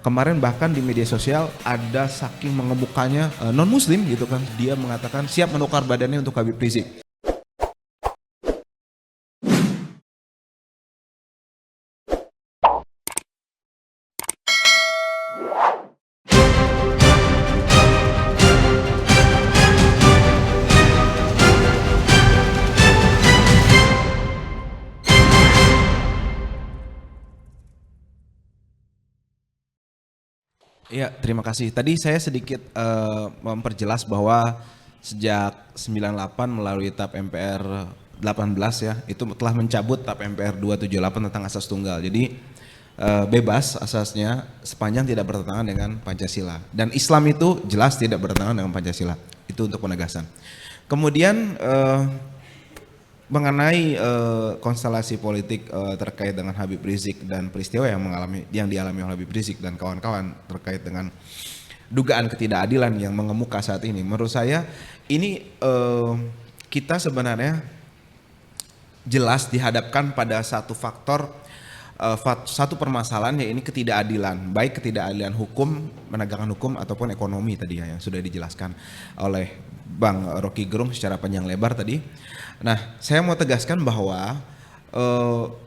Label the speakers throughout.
Speaker 1: Kemarin bahkan di media sosial ada saking mengemukanya non muslim gitu kan, dia mengatakan siap menukar badannya untuk Habib Rizik. Iya, terima kasih. Tadi saya sedikit memperjelas bahwa sejak 98 melalui TAP MPR 18 ya, itu telah mencabut TAP MPR 278 tentang asas tunggal. Jadi bebas asasnya sepanjang tidak bertentangan dengan Pancasila. Dan Islam itu jelas tidak bertentangan dengan Pancasila. Itu untuk penegasan. Kemudian mengenai konstelasi politik terkait dengan Habib Rizik dan peristiwa yang dialami oleh Habib Rizik dan kawan-kawan terkait dengan dugaan ketidakadilan yang mengemuka saat ini, menurut saya ini kita sebenarnya jelas dihadapkan pada satu faktor, satu permasalahan, ya ini ketidakadilan, baik ketidakadilan hukum, penegakan hukum ataupun ekonomi tadi ya yang sudah dijelaskan oleh Bang Rocky Gerung secara panjang lebar tadi. Nah, saya mau tegaskan bahwa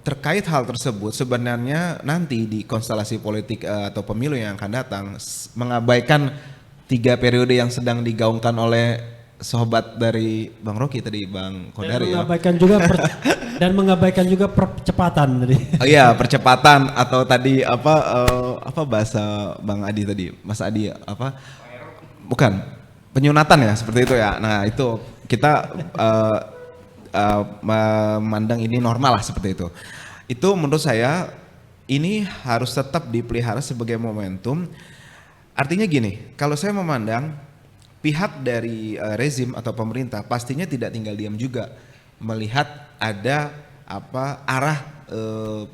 Speaker 1: terkait hal tersebut sebenarnya nanti di konstelasi politik atau pemilu yang akan datang mengabaikan 3 periode yang sedang digaungkan oleh sobat dari Bang Rocky tadi, Bang Kodari ya.
Speaker 2: Dan mengabaikan juga percepatan tadi.
Speaker 1: Oh iya, percepatan atau tadi apa bahasa Bang Adi tadi, Mas Adi apa? Bukan, penyunatan ya seperti itu ya. Nah itu kita memandang ini normal lah seperti itu. Itu menurut saya ini harus tetap dipelihara sebagai momentum. Artinya gini, kalau saya memandang pihak dari rezim atau pemerintah pastinya tidak tinggal diam juga melihat ada arah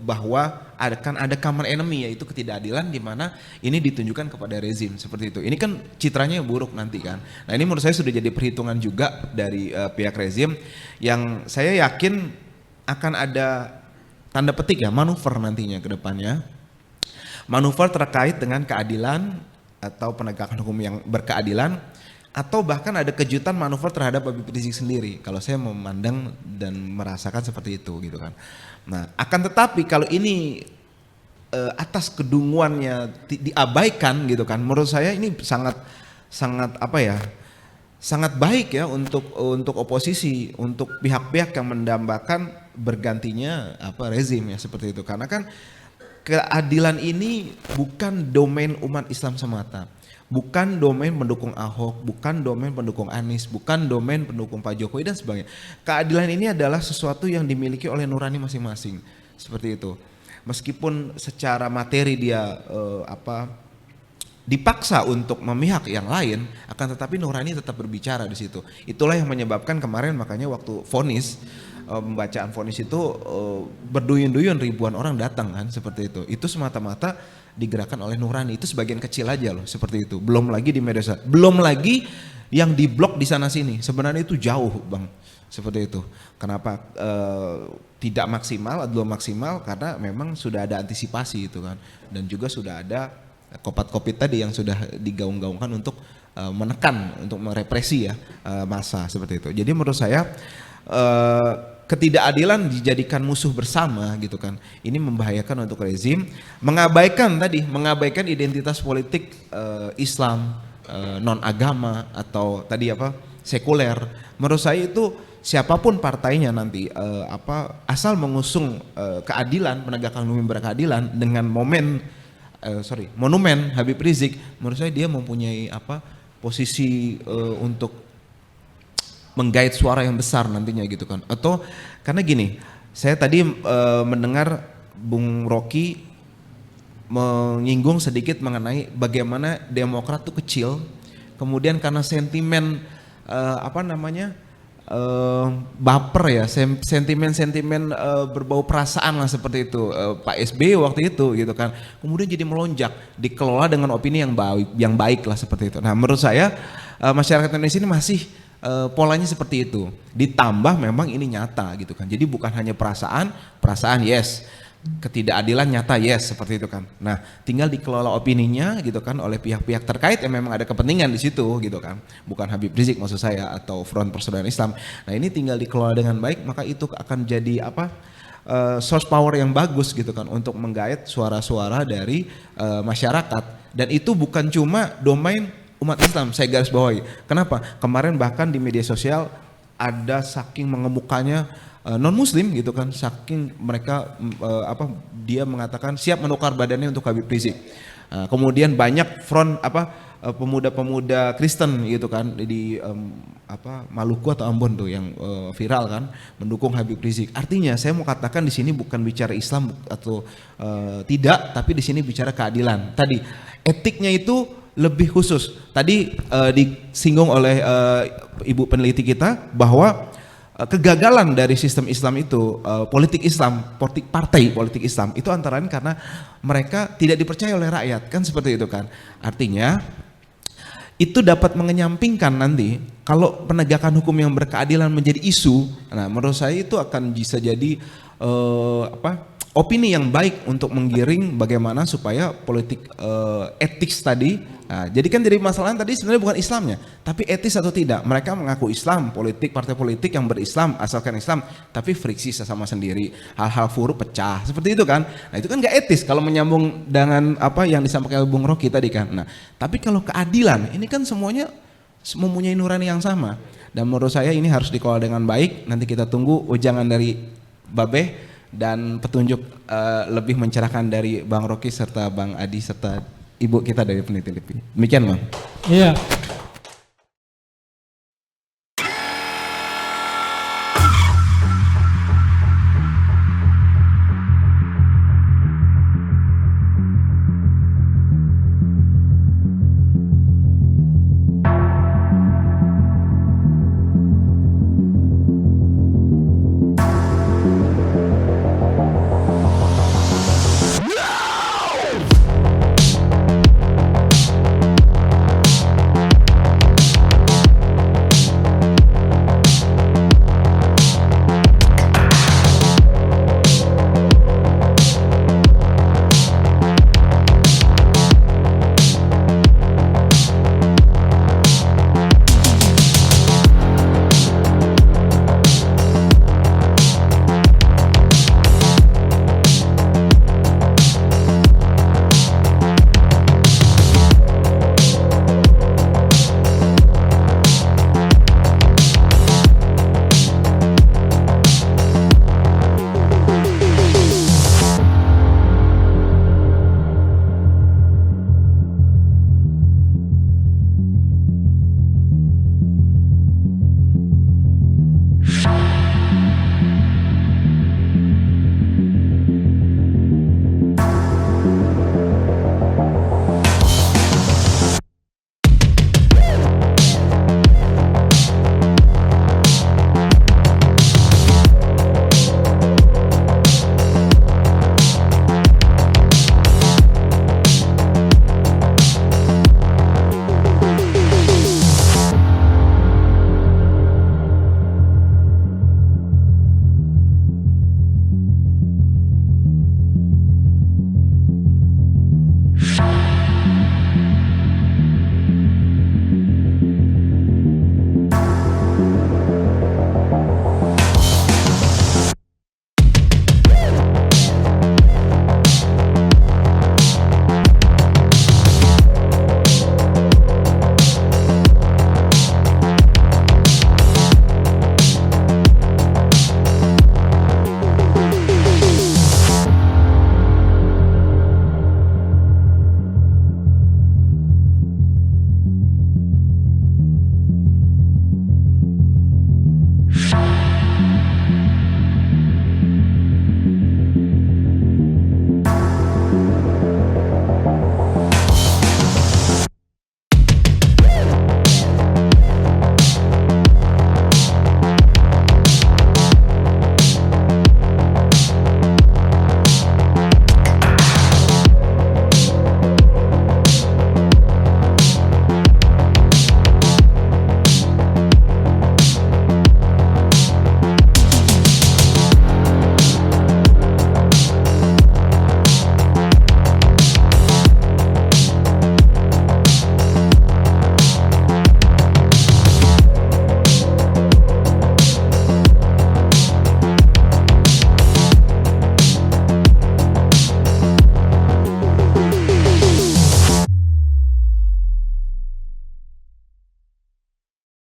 Speaker 1: bahwa akan ada common enemy, yaitu ketidakadilan di mana ini ditunjukkan kepada rezim seperti itu. Ini kan citranya buruk nanti kan. Nah ini menurut saya sudah jadi perhitungan juga dari pihak rezim yang saya yakin akan ada tanda petik ya manuver nantinya ke depannya. Manuver terkait dengan keadilan atau penegakan hukum yang berkeadilan, atau bahkan ada kejutan manuver terhadap Habib Rizik sendiri. Kalau saya memandang dan merasakan seperti itu gitu kan. Nah, akan tetapi kalau ini atas kedunguannya diabaikan gitu kan, menurut saya ini sangat sangat baik ya untuk oposisi, untuk pihak-pihak yang mendambakan bergantinya rezim ya seperti itu. Karena kan keadilan ini bukan domain umat Islam semata. Bukan domain pendukung Ahok, bukan domain pendukung Anies, bukan domain pendukung Pak Jokowi dan sebagainya. Keadilan ini adalah sesuatu yang dimiliki oleh nurani masing-masing, seperti itu. Meskipun secara materi dia dipaksa untuk memihak yang lain, akan tetapi nurani tetap berbicara di situ. Itulah yang menyebabkan kemarin makanya waktu vonis, pembacaan vonis itu berduyun-duyun ribuan orang datang kan, seperti itu. Itu semata-mata digerakkan oleh nurani, itu sebagian kecil aja loh seperti itu. Belum lagi di media sosial, belum lagi yang diblok di sana sini. Sebenarnya itu jauh Bang, seperti itu. Kenapa tidak maksimal, belum maksimal karena memang sudah ada antisipasi itu kan, dan juga sudah ada kopat-kopit tadi yang sudah digaung-gaungkan untuk menekan, untuk merepresi ya massa seperti itu. Jadi menurut saya ketidakadilan dijadikan musuh bersama gitu kan, ini membahayakan untuk rezim, mengabaikan identitas politik Islam, non agama atau tadi sekuler. Menurut saya itu siapapun partainya nanti asal mengusung keadilan, penegakan hukum berkeadilan dengan monumen Habib Rizik, menurut saya dia mempunyai posisi untuk menggait suara yang besar nantinya gitu kan. Atau karena gini, saya tadi mendengar Bung Rocky menyinggung sedikit mengenai bagaimana Demokrat tuh kecil, kemudian karena sentimen baper ya, sentimen berbau perasaan lah seperti itu, Pak SBY waktu itu gitu kan, kemudian jadi melonjak, dikelola dengan opini yang baik lah seperti itu. Nah menurut saya masyarakat Indonesia ini masih polanya seperti itu, ditambah memang ini nyata gitu kan. Jadi bukan hanya perasaan yes, ketidakadilan nyata, yes, seperti itu kan. Nah, tinggal dikelola opininya gitu kan oleh pihak-pihak terkait yang memang ada kepentingan di situ gitu kan. Bukan Habib Rizik maksud saya atau Front Persaudaraan Islam. Nah, ini tinggal dikelola dengan baik, maka itu akan jadi source power yang bagus gitu kan untuk menggait suara-suara dari masyarakat. Dan itu bukan cuma domain umat Islam, saya garis bawahi. Kenapa? Kemarin bahkan di media sosial ada saking mengemukanya non muslim gitu kan, saking mereka dia mengatakan siap menukar badannya untuk Habib Rizik. Kemudian banyak front pemuda-pemuda Kristen gitu kan di Maluku atau Ambon tuh yang viral kan mendukung Habib Rizik. Artinya saya mau katakan di sini bukan bicara Islam atau tidak, tapi di sini bicara keadilan. Tadi etiknya itu lebih khusus. Tadi disinggung oleh ibu peneliti kita bahwa kegagalan dari sistem Islam itu, politik Islam, partai politik Islam itu antara lain karena mereka tidak dipercaya oleh rakyat, kan seperti itu kan. Artinya itu dapat mengenyampingkan nanti kalau penegakan hukum yang berkeadilan menjadi isu. Nah, menurut saya itu akan bisa jadi opini yang baik untuk menggiring bagaimana supaya politik etik tadi. Nah, jadi kan jadi masalahnya tadi sebenarnya bukan Islamnya, tapi etis atau tidak. Mereka mengaku Islam, partai politik yang berislam, asalkan Islam, tapi friksi sesama sendiri, hal-hal buruk pecah, seperti itu kan. Nah, itu kan gak etis kalau menyambung dengan apa yang disampaikan Bung Rocky tadi kan. Nah, tapi kalau keadilan, ini kan semuanya mempunyai nurani yang sama. Dan menurut saya ini harus dikelola dengan baik. Nanti kita tunggu ujangan dari Babeh dan petunjuk lebih mencerahkan dari Bang Rocky serta Bang Adi serta ibu kita dari peneliti LIPI. Demikian Bang.
Speaker 2: Iya.